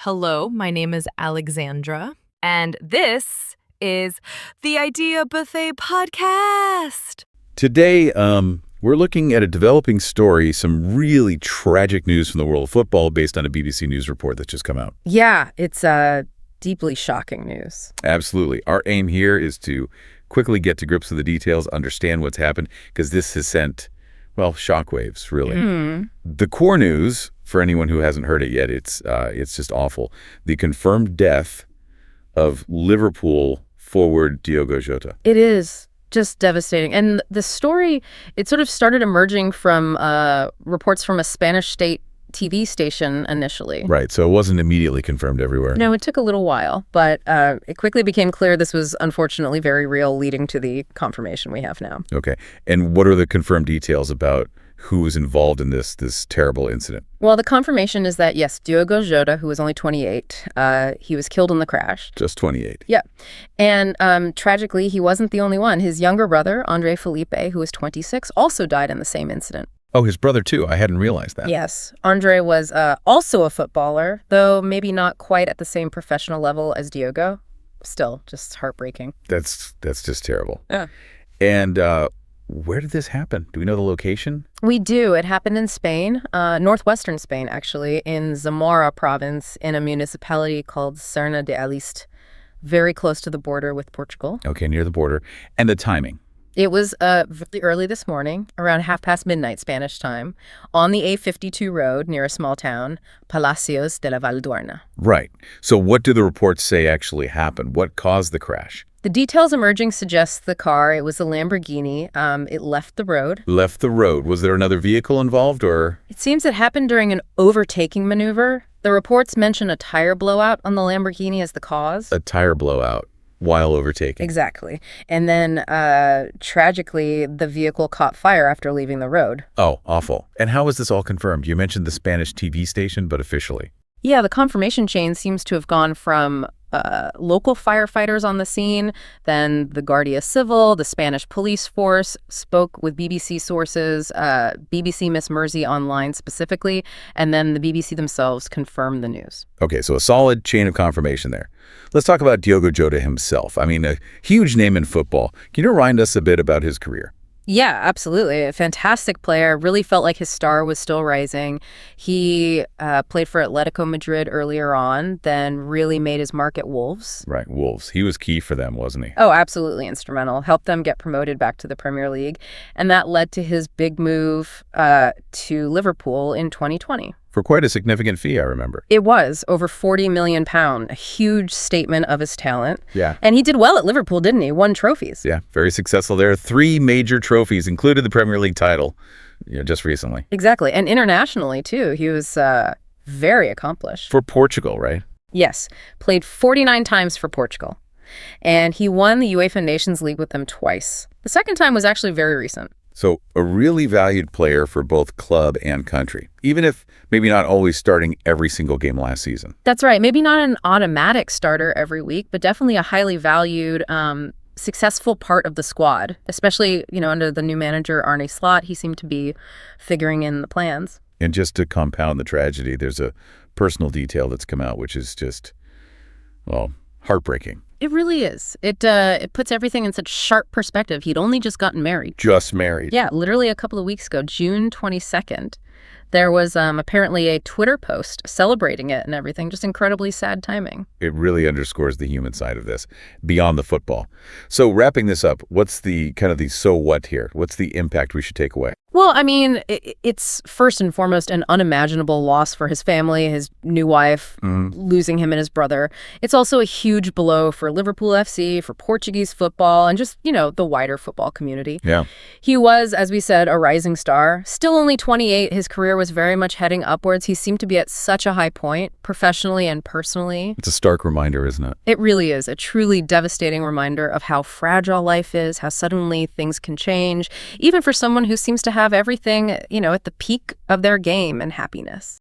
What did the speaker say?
Hello, my name is Alexandra. And this is the Idea Buffet Podcast. Today, we're looking at a developing story, some really tragic news from the world of football based on a BBC News report that's just come out. Yeah, it's deeply shocking news. Absolutely. Our aim here is to quickly get to grips with the details, understand what's happened, because this has sent, well, shockwaves, really. The core news, for anyone who hasn't heard it yet, it's just awful. The confirmed death of Liverpool forward Diogo Jota. It is just devastating. And the story, it sort of started emerging from reports from a Spanish state TV station initially. Right, so it wasn't immediately confirmed everywhere. No, it took a little while, but it quickly became clear this was unfortunately very real, leading to the confirmation we have now. Okay, and what are the confirmed details about who was involved in this terrible incident? Well, the confirmation is that, yes, Diogo Jota, who was only 28, he was killed in the crash. Just 28. Yeah. And tragically, he wasn't the only one. His younger brother, Andre Felipe, who was 26, also died in the same incident. Oh, his brother, too. I hadn't realized that. Yes. Andre was also a footballer, though maybe not quite at the same professional level as Diogo. Still, just heartbreaking. That's just terrible. Yeah. And where did this happen? Do we know the location? We do. It happened in Spain, northwestern Spain, actually, in Zamora province, in a municipality called Serna de Alist, very close to the border with Portugal. Okay, near the border. And the timing? It was very early this morning, around midnight Spanish time, on the A52 road near a small town, Palacios de la Valduerna. Right. So what do the reports say actually happened? What caused the crash? The details emerging suggest the car, it was a Lamborghini, it left the road. Left the road. Was there another vehicle involved, or? It seems it happened during an overtaking maneuver. The reports mention a tire blowout on the Lamborghini as the cause. A tire blowout while overtaking. Exactly. And then, tragically, the vehicle caught fire after leaving the road. Oh, awful. And how was this all confirmed? You mentioned the Spanish TV station, but officially? Yeah, the confirmation chain seems to have gone from local firefighters on the scene, then the Guardia Civil, the Spanish police force spoke with BBC sources, BBC Miss Mersey online specifically, and then the BBC themselves confirmed the news. Okay, so a solid chain of confirmation there. Let's talk about Diogo Jota himself. I mean, a huge name in football. Can you remind us a bit about his career? Yeah, absolutely. A fantastic player. Really felt like his star was still rising. He played for Atletico Madrid earlier on, then really made his mark at Wolves. Right, Wolves. He was key for them, wasn't he? Oh, absolutely instrumental. Helped them get promoted back to the Premier League. And that led to his big move to Liverpool in 2020. For quite a significant fee, I remember. It was over £40 million, a huge statement of his talent. Yeah. And he did well at Liverpool, didn't he? Won trophies. Yeah, very successful there. 3 major trophies, included the Premier League title, just recently. Exactly. And internationally, too. He was very accomplished. For Portugal, right? Yes. Played 49 times for Portugal. And he won the UEFA Nations League with them twice. The second time was actually very recent. So a really valued player for both club and country, even if maybe not always starting every single game last season. That's right. Maybe not an automatic starter every week, but definitely a highly valued, successful part of the squad, especially, under the new manager, Arne Slot. He seemed to be figuring in the plans. And just to compound the tragedy, there's a personal detail that's come out, which is just, well, heartbreaking. It really is. It puts everything in such sharp perspective. He'd only just gotten married. Just married. Yeah, literally a couple of weeks ago, June 22nd. There was apparently a Twitter post celebrating it and everything. Just incredibly sad timing. It really underscores the human side of this, beyond the football. So wrapping this up, what's the so what here? What's the impact we should take away? Well, I mean, it's first and foremost an unimaginable loss for his family, his new wife, losing him and his brother. It's also a huge blow for Liverpool FC, for Portuguese football, and just, the wider football community. Yeah. He was, as we said, a rising star. Still only 28. His career was very much heading upwards. He seemed to be at such a high point, professionally and personally. It's a stark reminder, isn't it? It really is. A truly devastating reminder of how fragile life is, how suddenly things can change, even for someone who seems to have everything, at the peak of their game and happiness.